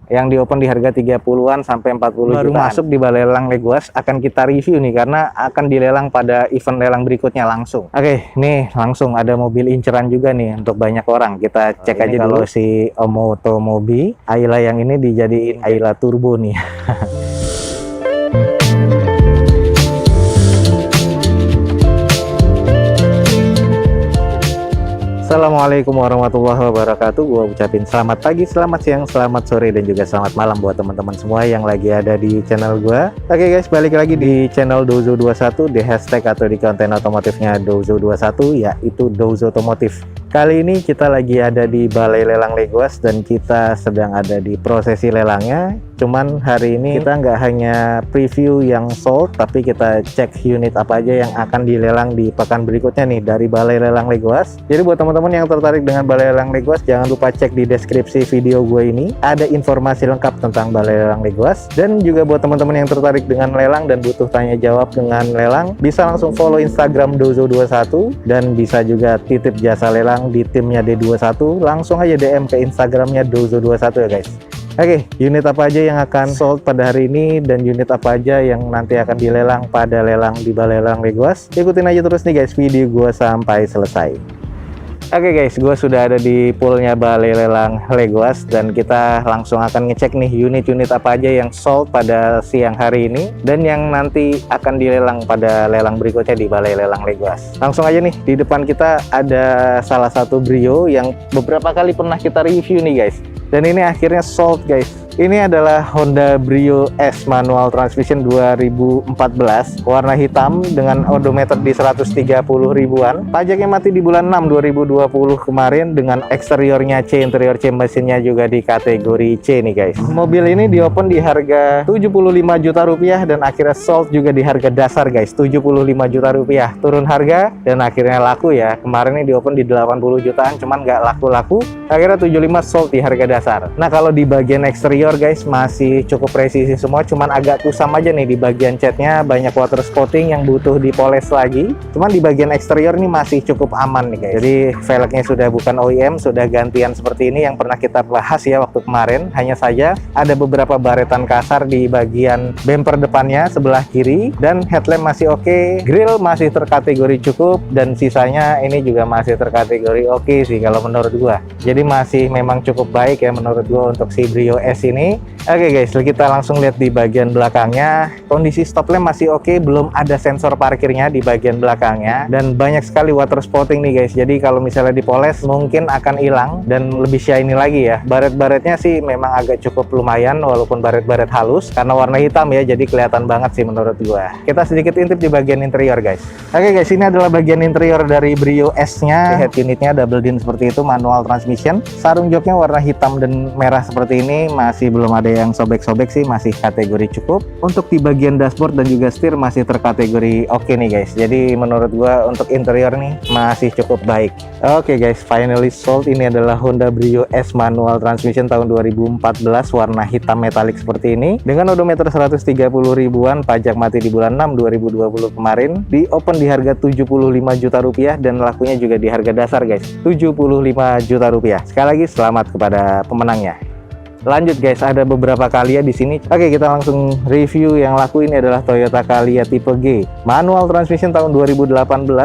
yang di open di harga 30-an sampai 40 baru jutaan. masuk di balai lelang Legoas, akan kita review nih karena akan dilelang pada event lelang berikutnya langsung. Oke, nih langsung ada mobil inceran juga nih untuk banyak orang. Kita cek aja dulu si Omotomobi Ayla yang ini dijadiin Ayla Turbo nih. Assalamualaikum warahmatullahi wabarakatuh. Gua ucapin selamat pagi, selamat siang, selamat sore, dan juga selamat malam buat teman-teman semua yang lagi ada di channel gua. Oke guys, balik lagi di channel Dozo21, di hashtag atau di konten otomotifnya Dozo21, yaitu Dozo Otomotif. Kali ini kita lagi ada di Balai Lelang Legoas dan kita sedang ada di prosesi lelangnya. Cuman hari ini kita nggak hanya preview yang sold, tapi kita cek unit apa aja yang akan dilelang di pekan berikutnya nih dari Balai Lelang Legoas. Jadi buat teman-teman yang tertarik dengan Balai Lelang Legoas, jangan lupa cek di deskripsi video gue ini. Ada informasi lengkap tentang Balai Lelang Legoas. Dan juga buat teman-teman yang tertarik dengan lelang dan butuh tanya jawab dengan lelang, bisa langsung follow Instagram Dozo21 dan bisa juga titip jasa lelang di timnya D21. Langsung aja DM ke Instagramnya Dozo21 ya guys. Oke, unit apa aja yang akan sold pada hari ini dan unit apa aja yang nanti akan dilelang pada lelang di Balai Lelang Legoas. Ikutin aja terus nih guys video gue sampai selesai. Oke guys, gue sudah ada di poolnya Balai Lelang Legoas dan kita langsung akan ngecek nih unit-unit apa aja yang sold pada siang hari ini dan yang nanti akan dilelang pada lelang berikutnya di Balai Lelang Legoas. Langsung aja nih, di depan kita ada salah satu Brio yang beberapa kali pernah kita review nih guys. Dan ini akhirnya sold guys. Ini adalah Honda Brio S manual transmission 2014, warna hitam dengan odometer di 130 ribuan. Pajaknya mati di bulan 6 2020 kemarin dengan eksteriornya C, interior C, mesinnya juga di kategori C nih guys. Mobil ini di open di harga 75 juta rupiah dan akhirnya sold juga di harga dasar guys, 75 juta rupiah. Turun harga dan akhirnya laku ya. Kemarin ini di open di 80 jutaan cuman nggak laku-laku. Akhirnya 75 sold di harga dasar. Nah, kalau di bagian eksterior guys masih cukup presisi semua, cuman agak kusam aja nih di bagian catnya, banyak water spotting yang butuh dipoles lagi. Cuman di bagian eksterior nih masih cukup aman nih guys. Jadi velgnya sudah bukan OEM, sudah gantian seperti ini yang pernah kita bahas ya waktu kemarin. Hanya saja ada beberapa baretan kasar di bagian bumper depannya sebelah kiri dan headlamp masih oke, grill masih terkategori cukup dan sisanya ini juga masih terkategori oke sih kalau menurut gua. Jadi masih memang cukup baik ya menurut gua untuk si Brio S ini. Oke guys, kita langsung lihat di bagian belakangnya. Kondisi stop lamp masih oke, belum ada sensor parkirnya di bagian belakangnya dan banyak sekali water spotting nih guys. Jadi kalau misalnya dipoles mungkin akan hilang dan lebih shiny lagi ya. Baret-baretnya sih memang agak cukup lumayan walaupun baret-baret halus karena warna hitam ya, jadi kelihatan banget sih menurut gua. Kita sedikit intip di bagian interior guys. Oke guys, ini adalah bagian interior dari Brio S-nya. Head unitnya double din seperti itu, manual transmission. Sarung joknya warna hitam dan merah seperti ini, masih belum ada yang sobek-sobek sih, masih kategori cukup. Untuk di bagian dashboard dan juga setir masih terkategori oke nih guys. Jadi menurut gua untuk interior nih masih cukup baik. Oke guys, finally sold. Ini adalah Honda Brio S manual transmission tahun 2014, warna hitam metalik seperti ini dengan odometer 130 ribuan, pajak mati di bulan 6 2020 kemarin. Di open di harga 75 juta rupiah dan lakunya juga di harga dasar guys, 75 juta rupiah. Sekali lagi selamat kepada pemenangnya. Lanjut guys, ada beberapa Calya di sini. Oke, kita langsung review yang laku. Ini adalah Toyota Calya tipe G, manual transmission tahun 2018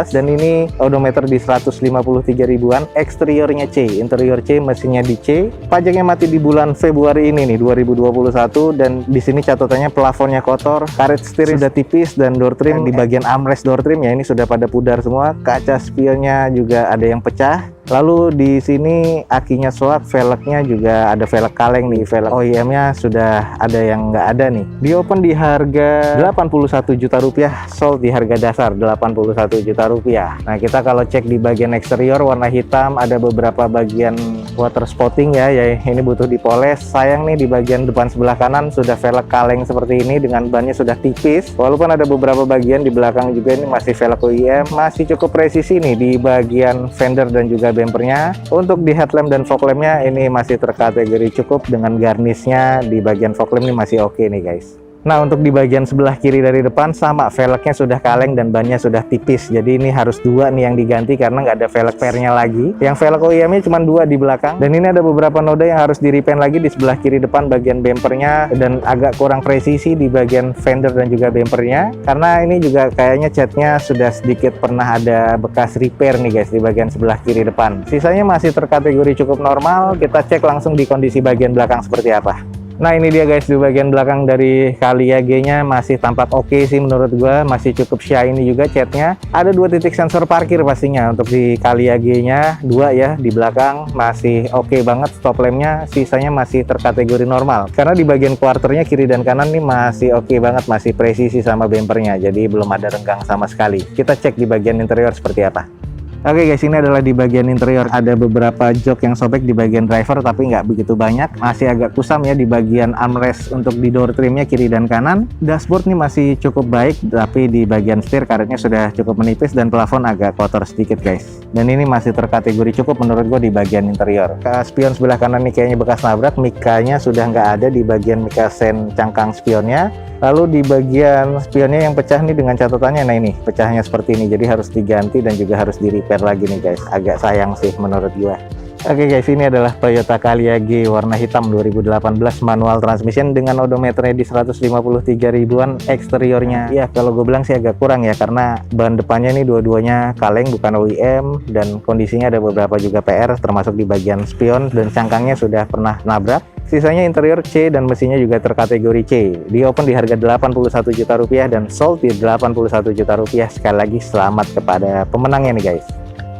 dan ini odometer di 153 ribuan, eksteriornya C, interior C, mesinnya di C. Pajaknya mati di bulan Februari ini nih 2021 dan di sini catatannya plafonnya kotor, karet setir sudah tipis dan door trim di bagian armrest door trim ya ini sudah pada pudar semua. Kaca spionnya juga ada yang pecah. Lalu di sini akinya soak, velgnya juga ada velg kaleng nih, velg OEM-nya sudah ada yang nggak ada nih. Di open di harga 81 juta rupiah, sold di harga dasar 81 juta rupiah. Nah, kita kalau cek di bagian eksterior warna hitam, ada beberapa bagian water spotting ya ini butuh dipoles. Sayang nih di bagian depan sebelah kanan sudah velg kaleng seperti ini dengan bannya sudah tipis. Walaupun ada beberapa bagian di belakang juga ini masih velg OEM, masih cukup presisi nih di bagian fender dan juga bumpernya. Untuk di headlamp dan fog lampnya ini masih terkategori cukup dengan garnisnya di bagian fog lamp ini masih oke nih guys. Nah, untuk di bagian sebelah kiri dari depan sama, velgnya sudah kaleng dan bannya sudah tipis. Jadi ini harus dua nih yang diganti karena nggak ada velg spare-nya lagi. Yang velg OEM-nya cuma dua di belakang. Dan ini ada beberapa noda yang harus di repaint lagi di sebelah kiri depan bagian bempernya, dan agak kurang presisi di bagian fender dan juga bempernya. Karena ini juga kayaknya catnya sudah sedikit pernah ada bekas repair nih guys di bagian sebelah kiri depan. Sisanya masih terkategori cukup normal. Kita cek langsung di kondisi bagian belakang seperti apa. Nah, ini dia guys, di bagian belakang dari Calya G-nya masih tampak oke sih menurut gua, masih cukup shiny juga catnya. Ada dua titik sensor parkir pastinya untuk di Calya G-nya, dua ya di belakang, masih oke banget. Stop lampnya sisanya masih terkategori normal. Karena di bagian quarternya kiri dan kanan nih masih oke banget, masih presisi sama bempernya, jadi belum ada renggang sama sekali. Kita cek di bagian interior seperti apa. Oke guys, ini adalah di bagian interior. Ada beberapa jok yang sobek di bagian driver tapi nggak begitu banyak. Masih agak kusam ya di bagian armrest untuk di door trimnya kiri dan kanan. Dashboard nih masih cukup baik, tapi di bagian setir karetnya sudah cukup menipis dan plafon agak kotor sedikit guys. Dan ini masih terkategori cukup menurut gue di bagian interior. Spion sebelah kanan nih kayaknya bekas nabrak, mikanya sudah nggak ada di bagian mika sen cangkang spionnya. Lalu di bagian spionnya yang pecah nih dengan catatannya, nah ini pecahnya seperti ini, jadi harus diganti dan juga harus di repair lagi nih guys. Agak sayang sih menurut gua. Oke guys, ini adalah Toyota Calya G warna hitam 2018 manual transmission dengan odometernya di 153 ribuan. Eksteriornya ya kalau gue bilang sih agak kurang ya, karena ban depannya nih dua-duanya kaleng bukan OEM, dan kondisinya ada beberapa juga PR termasuk di bagian spion dan cangkangnya sudah pernah nabrak. Sisanya interior C dan mesinnya juga terkategori C. Di open di harga 81 juta rupiah dan sold di 81 juta rupiah. Sekali lagi selamat kepada pemenangnya nih guys.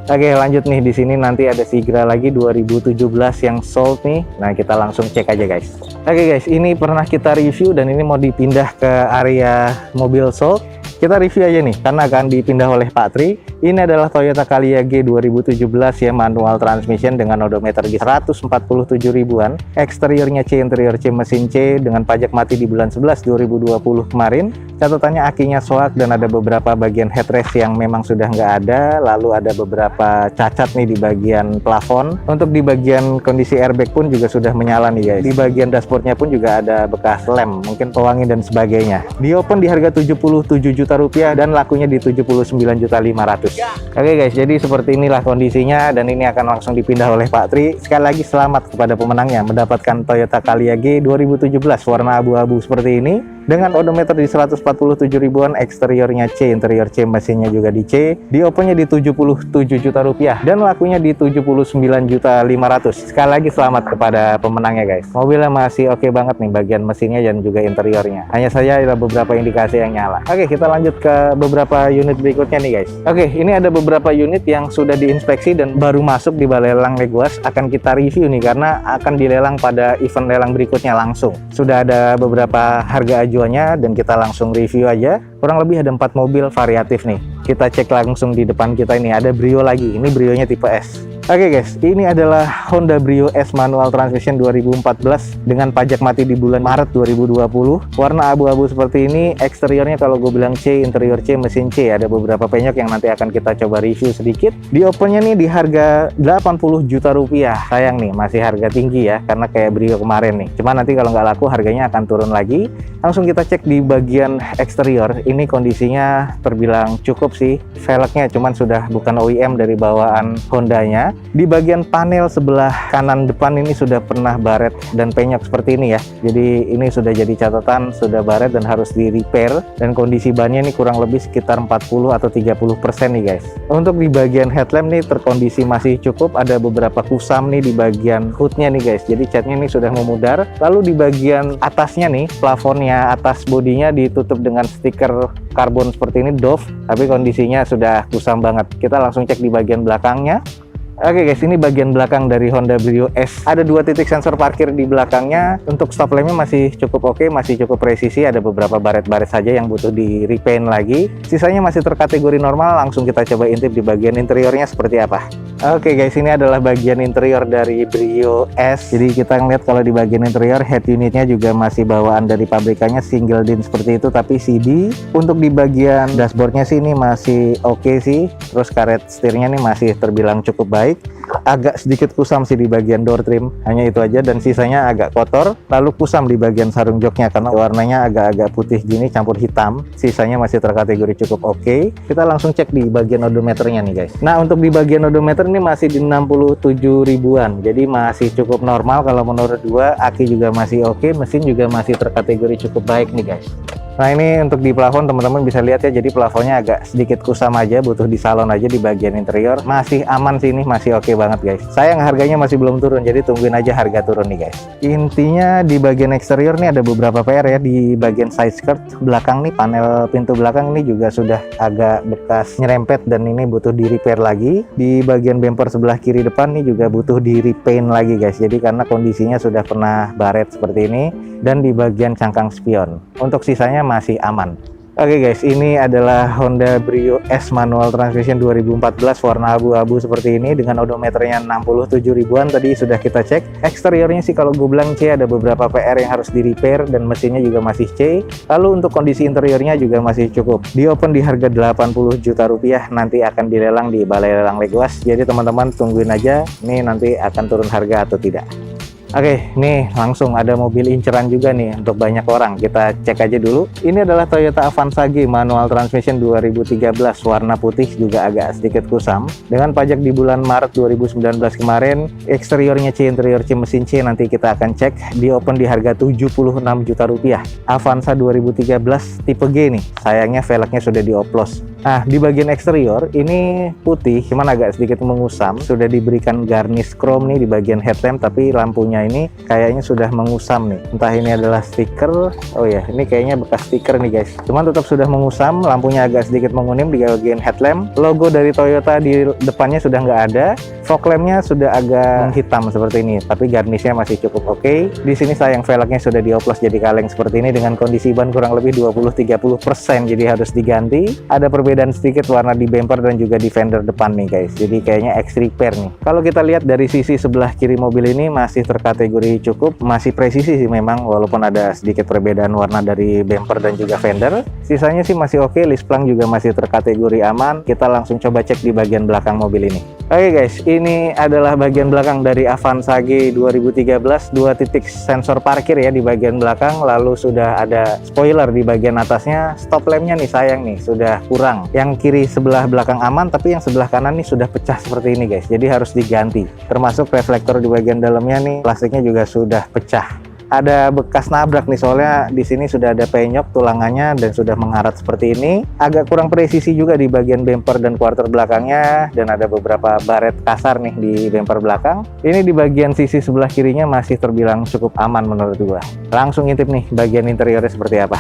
Oke, lanjut nih, di sini nanti ada Sigra lagi 2017 yang sold nih. Nah, kita langsung cek aja guys. Oke guys, ini pernah kita review dan ini mau dipindah ke area mobil sold. Kita review aja nih karena akan dipindah oleh Pak Tri. Ini adalah Toyota Calya G 2017 ya, manual transmission dengan odometer di 147 ribuan. Eksteriornya C, interior C, mesin C dengan pajak mati di bulan 11 2020 kemarin. Catatannya akinya soak dan ada beberapa bagian headrest yang memang sudah nggak ada. Lalu ada beberapa cacat nih di bagian plafon. Untuk di bagian kondisi airbag pun juga sudah menyala nih guys. Di bagian dashboardnya pun juga ada bekas lem, mungkin pewangi dan sebagainya. Di open di harga 77 juta rupiah dan lakunya di 79.500.000. Oke guys, jadi seperti inilah kondisinya dan ini akan langsung dipindah oleh Pak Tri. Sekali lagi selamat kepada pemenangnya mendapatkan Toyota Calya G 2017 warna abu-abu seperti ini dengan odometer di 147 ribuan. Eksteriornya C, interior C, mesinnya juga di C. Di opennya di 77 juta rupiah dan lakunya di 79.500.000. Sekali lagi selamat kepada pemenangnya guys. Mobilnya masih oke banget nih bagian mesinnya dan juga interiornya. Hanya saja ada beberapa indikasi yang nyala. Oke, kita lanjut ke beberapa unit berikutnya nih guys. Oke, ini ada beberapa unit yang sudah diinspeksi dan baru masuk di balai lelang Legoas. Akan kita review nih karena akan dilelang pada event lelang berikutnya langsung. Sudah ada beberapa harga ajuannya dan kita langsung review aja. Kurang lebih ada 4 mobil variatif nih. Kita cek langsung di depan kita ini ada Brio lagi. Ini Brionya tipe S. Oke guys, ini adalah Honda Brio S manual transmission 2014 dengan pajak mati di bulan Maret 2020. Warna abu-abu seperti ini. Eksteriornya kalau gue bilang C, interior C, mesin C. Ada beberapa penyok yang nanti akan kita coba review sedikit. Di opennya nih di harga 80 juta rupiah. Sayang nih, masih harga tinggi ya, karena kayak Brio kemarin nih. Cuma nanti kalau nggak laku harganya akan turun lagi. Langsung kita cek di bagian eksterior. Ini kondisinya terbilang cukup sih. Velgnya cuman sudah bukan OEM dari bawaan Hondanya. Di bagian panel sebelah kanan depan ini sudah pernah baret dan penyok seperti ini ya. Jadi ini sudah jadi catatan, sudah baret dan harus di repair. Dan kondisi bannya ini kurang lebih sekitar 40 atau 30% nih guys. Untuk di bagian headlamp nih terkondisi masih cukup. Ada beberapa kusam nih di bagian hoodnya nih guys. Jadi catnya ini sudah memudar. Lalu di bagian atasnya nih, plafonnya atas bodinya ditutup dengan stiker karbon seperti ini, Dove. Tapi kondisinya sudah kusam banget. Kita langsung cek di bagian belakangnya. Oke guys, ini bagian belakang dari Honda Brio S. Ada 2 titik sensor parkir di belakangnya. Untuk stop lampnya masih cukup oke, masih cukup presisi. Ada beberapa baret-baret saja yang butuh di repaint lagi. Sisanya masih terkategori normal. Langsung kita coba intip di bagian interiornya seperti apa. Oke guys, ini adalah bagian interior dari Brio S. Jadi kita ngeliat kalau di bagian interior head unitnya juga masih bawaan dari pabrikannya, single din seperti itu tapi CD. Untuk di bagian dashboardnya sih ini masih oke sih. Terus karet setirnya nih masih terbilang cukup baik. agak sedikit kusam sih di bagian door trim, hanya itu aja, dan sisanya agak kotor, lalu kusam di bagian sarung joknya karena warnanya agak-agak putih gini campur hitam. Sisanya masih terkategori cukup oke. Kita langsung cek di bagian odometernya nih guys. Nah, untuk di bagian odometer ini masih di 67 ribuan, jadi masih cukup normal kalau menurut gua. Aki juga masih oke, mesin juga masih terkategori cukup baik nih guys. Nah, ini untuk di plafon teman-teman bisa lihat ya, jadi plafonnya agak sedikit kusam aja, butuh di salon aja. Di bagian interior masih aman sih, ini masih oke banget guys. Sayang harganya masih belum turun, jadi tungguin aja harga turun nih guys. Intinya di bagian eksterior nih ada beberapa PR ya. Di bagian side skirt belakang nih, panel pintu belakang ini juga sudah agak bekas nyerempet dan ini butuh di repair lagi. Di bagian bumper sebelah kiri depan nih juga butuh di repaint lagi guys, jadi karena kondisinya sudah pernah baret seperti ini. Dan di bagian cangkang spion, untuk sisanya masih aman. Oke guys, ini adalah Honda Brio S manual transmission 2014 warna abu-abu seperti ini dengan odometernya 67 ribuan. Tadi sudah kita cek. Eksteriornya sih kalau gue bilang C, ada beberapa PR yang harus di repair dan mesinnya juga masih C. Lalu untuk kondisi interiornya juga masih cukup. Di open di harga 80 juta rupiah, nanti akan dilelang di Balai Lelang Legoas. Jadi teman-teman tungguin aja nih nanti akan turun harga atau tidak. Oke, nih langsung ada mobil inceran juga nih untuk banyak orang. Kita cek aja dulu. Ini adalah Toyota Avanza G manual transmission 2013 warna putih, juga agak sedikit kusam. Dengan pajak di bulan Maret 2019 kemarin. Eksteriornya C, interior C, mesin C, nanti kita akan cek. Di open di harga 76 juta rupiah. Avanza 2013 tipe G nih. Sayangnya velgnya sudah dioplos. Nah, di bagian eksterior ini putih, cuman agak sedikit mengusam. Sudah diberikan garnish chrome nih di bagian headlamp, tapi lampunya ini kayaknya sudah mengusam nih. Entah ini adalah stiker. Oh ya, ini kayaknya bekas stiker nih guys. Cuman tetap sudah mengusam, lampunya agak sedikit menguning di bagian headlamp. Logo dari Toyota di depannya sudah nggak ada. Fog lampnya sudah agak hitam seperti ini, tapi garnishnya masih cukup oke. Di sini sayang velgnya sudah dioplos jadi kaleng seperti ini dengan kondisi ban kurang lebih 20-30%, jadi harus diganti. Ada perbedaan sedikit warna di bumper dan juga di fender depan nih guys, jadi kayaknya X repair nih. Kalau kita lihat dari sisi sebelah kiri mobil ini masih terkategori cukup, masih presisi sih memang, walaupun ada sedikit perbedaan warna dari bumper dan juga fender. Sisanya sih masih oke, list plank juga masih terkategori aman. Kita langsung coba cek di bagian belakang mobil ini. Oke guys, ini adalah bagian belakang dari Avanza G 2013, 2 titik sensor parkir ya di bagian belakang, lalu sudah ada spoiler di bagian atasnya. Stop lampnya nih sayang nih, sudah kurang. Yang kiri sebelah belakang aman, tapi yang sebelah kanan nih sudah pecah seperti ini guys, jadi harus diganti. Termasuk reflektor di bagian dalamnya nih, plastiknya juga sudah pecah. Ada bekas nabrak nih, soalnya di sini sudah ada penyok tulangannya dan sudah mengarat seperti ini. Agak kurang presisi juga di bagian bumper dan quarter belakangnya, dan ada beberapa baret kasar nih di bumper belakang. Ini di bagian sisi sebelah kirinya masih terbilang cukup aman menurut gua. Langsung intip nih bagian interiornya seperti apa.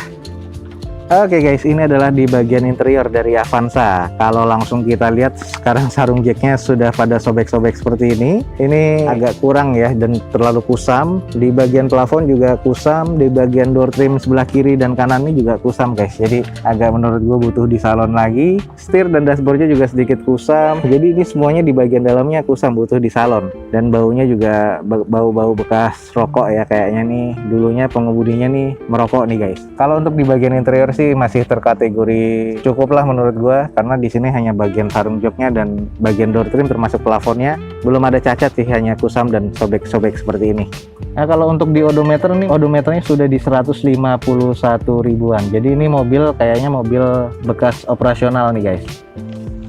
Oke guys, ini adalah di bagian interior dari Avanza. Kalau langsung kita lihat sekarang sarung jacknya sudah pada sobek-sobek seperti ini. Ini agak kurang ya dan terlalu kusam. Di bagian plafon juga kusam. Di bagian door trim sebelah kiri dan kanan ini juga kusam guys. Jadi agak menurut gue butuh di salon lagi. Setir dan dashboardnya juga sedikit kusam. Jadi ini semuanya di bagian dalamnya kusam, butuh di salon. Dan baunya juga bau-bau bekas rokok ya kayaknya nih. Dulunya pengemudinya nih merokok nih guys. Kalau untuk di bagian interior masih terkategori cukup lah menurut gua, karena di sini hanya bagian sarung joknya dan bagian door trim termasuk plafonnya belum ada cacat sih, hanya kusam dan sobek-sobek seperti ini. Nah, kalau untuk di odometer nih, odometernya sudah di 151 ribuan. Jadi ini mobil kayaknya mobil bekas operasional nih guys.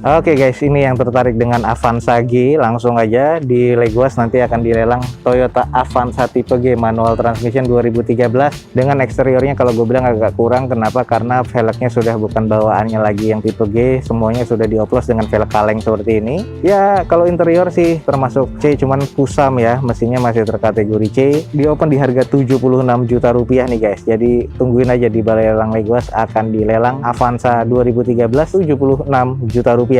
Oke guys, ini yang tertarik dengan Avanza G, langsung aja di Legoas nanti akan dilelang Toyota Avanza tipe G manual transmission 2013 dengan eksteriornya kalau gue bilang agak kurang. Kenapa? Karena velgnya sudah bukan bawaannya lagi yang tipe G, semuanya sudah dioplos dengan velg kaleng seperti ini. Ya kalau interior sih termasuk C, cuman kusam ya, mesinnya masih terkategori C. Di open di harga 76 juta rupiah nih guys, jadi tungguin aja di Balai Lelang Legoas akan dilelang Avanza 2013 76 juta rupiah.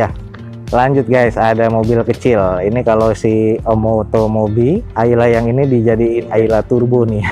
Lanjut guys, ada mobil kecil. Ini kalau si Omotomobi Ayla yang ini dijadiin Ayla Turbo nih.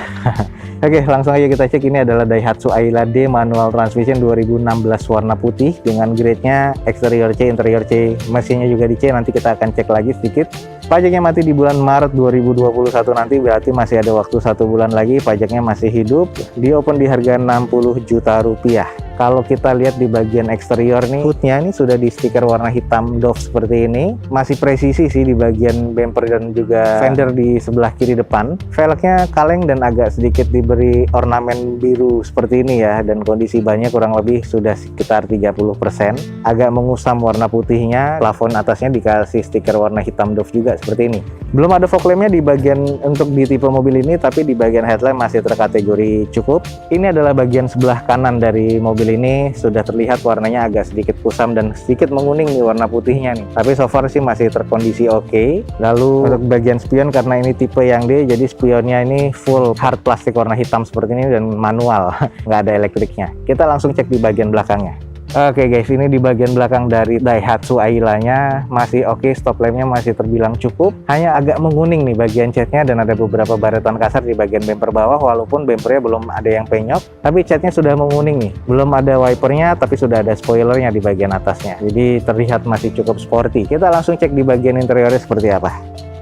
Oke, langsung aja kita cek. Ini adalah Daihatsu Ayla D manual transmission 2016 warna putih dengan grade-nya eksterior C, interior C, mesinnya juga di C. Nanti kita akan cek lagi sedikit. Pajaknya mati di bulan Maret 2021 nanti, berarti masih ada waktu 1 bulan lagi. Pajaknya masih hidup. Di open di harga 60 juta rupiah. Kalau kita lihat di bagian eksterior nih, hoodnya ini sudah di stiker warna hitam doff seperti ini. Masih presisi sih di bagian bumper dan juga fender di sebelah kiri depan. Velgnya kaleng dan agak sedikit diberi ornamen biru seperti ini ya, dan kondisi bannya kurang lebih sudah sekitar 30%. Agak mengusam warna putihnya, plafon atasnya dikasih stiker warna hitam doff juga seperti ini. Belum ada fog lampnya di bagian untuk di tipe mobil ini, tapi di bagian headlamp masih terkategori cukup. Ini adalah bagian sebelah kanan dari mobil ini, sudah terlihat warnanya agak sedikit kusam dan sedikit menguning nih warna putihnya nih. Tapi so far sih masih terkondisi oke. Lalu untuk bagian spion, karena ini tipe yang D, jadi spionnya ini full hard plastik warna hitam seperti ini dan manual, nggak ada elektriknya. Kita langsung cek di bagian belakangnya. Oke guys, ini di bagian belakang dari Daihatsu Ayla-nya masih oke, stop lampnya masih terbilang cukup. Hanya agak menguning nih bagian catnya dan ada beberapa baretan kasar di bagian bumper bawah, walaupun bumpernya belum ada yang penyok, tapi catnya sudah menguning nih. Belum ada wipernya, tapi sudah ada spoilernya di bagian atasnya. Jadi terlihat masih cukup sporty. Kita langsung cek di bagian interiornya seperti apa.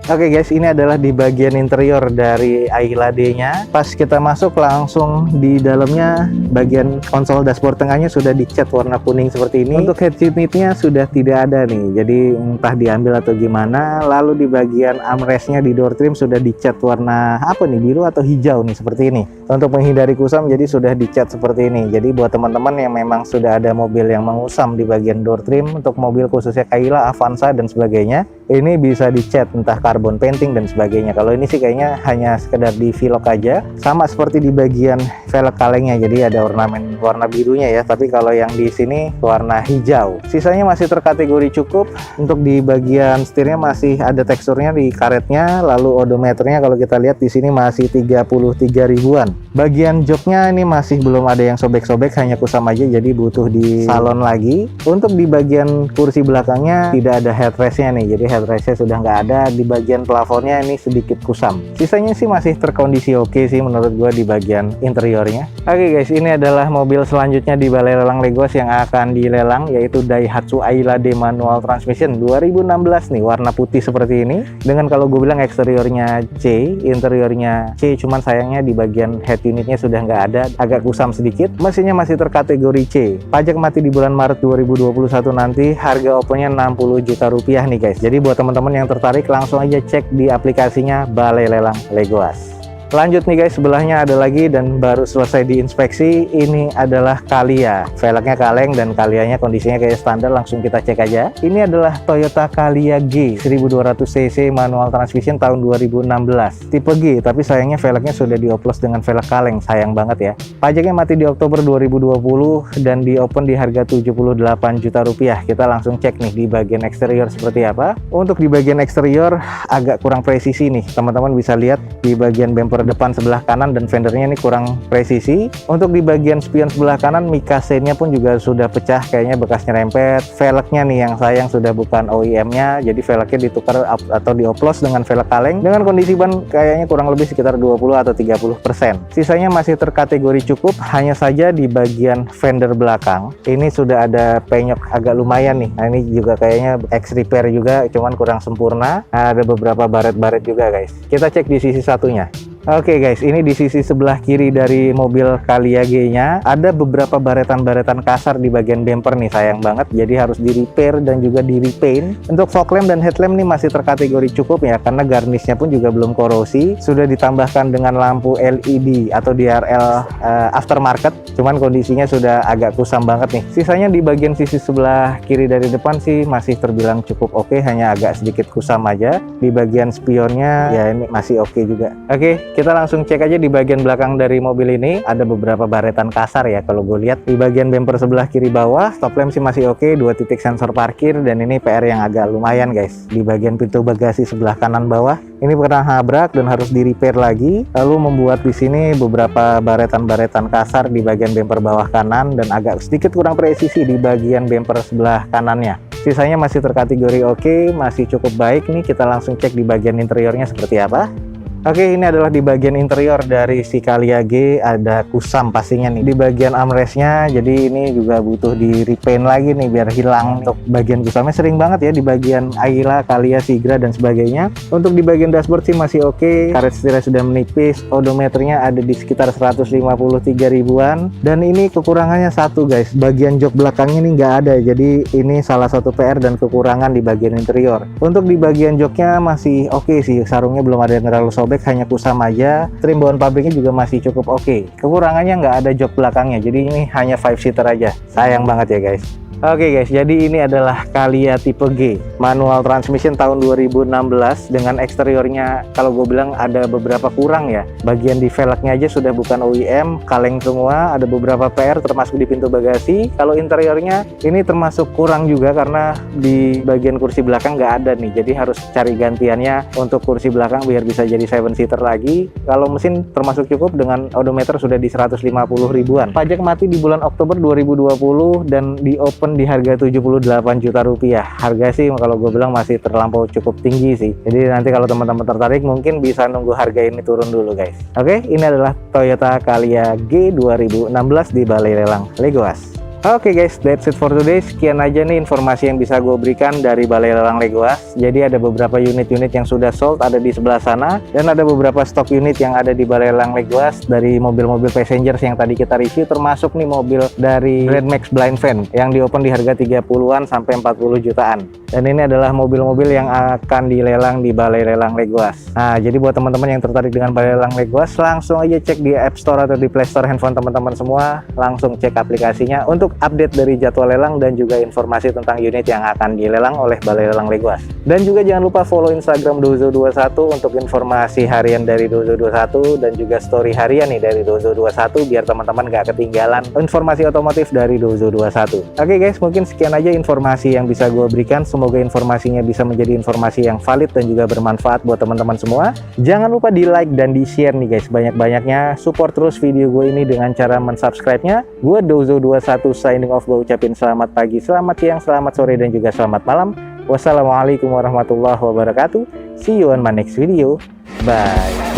Oke guys, ini adalah di bagian interior dari Ayla D-nya. Pas kita masuk langsung di dalamnya, bagian konsol dashboard tengahnya sudah dicat warna kuning seperti ini. Untuk head unitnya sudah tidak ada nih, jadi entah diambil atau gimana. Lalu di bagian armrestnya di door trim sudah dicat warna apa nih, biru atau hijau nih seperti ini. Untuk menghindari kusam jadi sudah dicat seperti ini. Jadi buat teman-teman yang memang sudah ada mobil yang mengusam di bagian door trim, untuk mobil khususnya Ayla, Avanza dan sebagainya, ini bisa dicat entah carbon painting dan sebagainya. Kalau ini sih kayaknya hanya sekedar di velg aja, sama seperti di bagian velg kalengnya, jadi ada ornamen warna birunya ya, tapi kalau yang di sini warna hijau. Sisanya masih terkategori cukup. Untuk di bagian setirnya masih ada teksturnya di karetnya, lalu odometernya kalau kita lihat di sini masih 33 ribuan. Bagian joknya ini masih belum ada yang sobek-sobek, hanya kusam aja, jadi butuh di salon lagi. Untuk di bagian kursi belakangnya tidak ada headrestnya nih, jadi headrestnya sudah nggak ada. Di bagian plafonnya ini sedikit kusam. Sisanya sih masih terkondisi oke sih menurut gua di bagian interiornya. Oke guys, ini adalah mobil selanjutnya di balai lelang Legos yang akan dilelang, yaitu Daihatsu Ayla D manual transmission 2016 nih, warna putih seperti ini. Dengan kalau gue bilang eksteriornya C, interiornya C, cuman sayangnya di bagian head unitnya sudah nggak ada, agak kusam sedikit. Mesinnya masih terkategori C. Pajak mati di bulan Maret 2021 nanti, harga opennya 60 juta rupiah nih guys. Jadi buat teman-teman yang tertarik langsung aja cek di aplikasinya Balai Lelang Legos. Lanjut nih guys, sebelahnya ada lagi dan baru selesai diinspeksi. Ini adalah Calya. Velgnya kaleng dan Calyanya kondisinya kayak standar, langsung kita cek aja. Ini adalah Toyota Calya G 1200 cc manual transmission tahun 2016 tipe G, tapi sayangnya velgnya sudah dioplos dengan velg kaleng, sayang banget ya. Pajaknya mati di Oktober 2020 dan di open di harga 78 juta rupiah. Kita langsung cek nih di bagian eksterior seperti apa. Untuk di bagian eksterior agak kurang presisi nih, teman-teman bisa lihat di bagian bumper depan sebelah kanan dan fendernya ini kurang presisi. Untuk di bagian spion sebelah kanan, mikasenya pun juga sudah pecah, kayaknya bekas nyerempet. Velgnya nih yang sayang sudah bukan OEM-nya, jadi velgnya ditukar atau dioplos dengan velg kaleng. Dengan kondisi ban kayaknya kurang lebih sekitar 20 atau 30%. Sisanya masih terkategori cukup, hanya saja di bagian fender belakang ini sudah ada penyok agak lumayan nih. Nah ini juga kayaknya ex repair juga, cuman kurang sempurna. Ada beberapa baret-baret juga guys. Kita cek di sisi satunya. Oke guys, ini di sisi sebelah kiri dari mobil Calya G-nya ada beberapa baretan-baretan kasar di bagian bumper nih, sayang banget. Jadi harus di repair dan juga di repaint. Untuk fog lamp dan headlamp nih masih terkategori cukup ya, karena garnisnya pun juga belum korosi. Sudah ditambahkan dengan lampu LED atau DRL aftermarket, cuman kondisinya sudah agak kusam banget nih. Sisanya di bagian sisi sebelah kiri dari depan sih masih terbilang cukup oke, hanya agak sedikit kusam aja. Di bagian spionnya ya ini masih oke juga. Oke, kita langsung cek aja di bagian belakang dari mobil ini. Ada beberapa baretan kasar ya kalau gue lihat. Di bagian bumper sebelah kiri bawah, stop lamp sih masih oke, 2 titik sensor parkir, dan ini PR yang agak lumayan guys. Di bagian pintu bagasi sebelah kanan bawah, ini pernah nabrak dan harus di repair lagi. Lalu membuat di sini beberapa baretan-baretan kasar di bagian bumper bawah kanan dan agak sedikit kurang presisi di bagian bumper sebelah kanannya. Sisanya masih terkategori oke, masih cukup baik nih. Kita langsung cek di bagian interiornya seperti apa. Oke, ini adalah di bagian interior dari si Calya G, ada kusam pastinya nih di bagian armrestnya. Jadi ini juga butuh di repaint lagi nih biar hilang. Untuk bagian kusamnya sering banget ya di bagian Ayla, Calya, Sigra dan sebagainya. Untuk di bagian dashboard sih masih oke. Karet setirnya sudah menipis, odometernya ada di sekitar 153 ribuan. Dan ini kekurangannya satu guys, bagian jok belakangnya ini nggak ada. Jadi ini salah satu PR dan kekurangan di bagian interior. Untuk di bagian joknya masih oke sih, sarungnya belum ada yang terlalu sobek, hanya kusam aja. Trim bawaan pabriknya juga masih cukup oke. Kekurangannya nggak ada jok belakangnya, jadi ini hanya 5-seater aja. Sayang banget ya guys. Oke guys, jadi ini adalah Calya tipe G, manual transmission tahun 2016 dengan eksteriornya kalau gue bilang ada beberapa kurang ya. Bagian di velgnya aja sudah bukan OEM, kaleng semua, ada beberapa PR termasuk di pintu bagasi. Kalau interiornya ini termasuk kurang juga karena di bagian kursi belakang nggak ada nih, jadi harus cari gantiannya untuk kursi belakang biar bisa jadi 7-seater lagi. Kalau mesin termasuk cukup dengan odometer sudah di 150 ribuan. Pajak mati di bulan Oktober 2020 dan di open di harga 78 juta rupiah. Harga sih kalau gue bilang masih terlampau cukup tinggi sih. Jadi nanti kalau teman-teman tertarik mungkin bisa nunggu harga ini turun dulu guys. Oke, ini adalah Toyota Calya G 2016 di Balai Lelang Legoas. Oke guys, that's it for today. Sekian aja nih informasi yang bisa gue berikan dari Balai Lelang Legoas. Jadi ada beberapa unit-unit yang sudah sold ada di sebelah sana, dan ada beberapa stok unit yang ada di Balai Lelang Legoas dari mobil-mobil passengers yang tadi kita review, termasuk nih mobil dari Grand Max Blind Van yang di open di harga 30-an sampai 40 jutaan. Dan ini adalah mobil-mobil yang akan dilelang di Balai Lelang Legoas. Nah, jadi buat teman-teman yang tertarik dengan Balai Lelang Legoas, langsung aja cek di App Store atau di Play Store handphone teman-teman semua. Langsung cek aplikasinya untuk update dari jadwal lelang dan juga informasi tentang unit yang akan dilelang oleh Balai Lelang Legoas. Dan juga jangan lupa follow Instagram Dozo21 untuk informasi harian dari Dozo21 dan juga story harian nih dari Dozo21 biar teman-teman gak ketinggalan informasi otomotif dari Dozo21. Oke guys, mungkin sekian aja informasi yang bisa gue berikan. Semoga informasinya bisa menjadi informasi yang valid dan juga bermanfaat buat teman-teman semua. Jangan lupa di like dan di share nih guys, banyak-banyaknya. Support terus video gue ini dengan cara mensubscribe-nya. Gue Dozo21 signing off, gue ucapin selamat pagi, selamat siang, selamat sore, dan juga selamat malam. Wassalamualaikum warahmatullahi wabarakatuh. See you on my next video. Bye.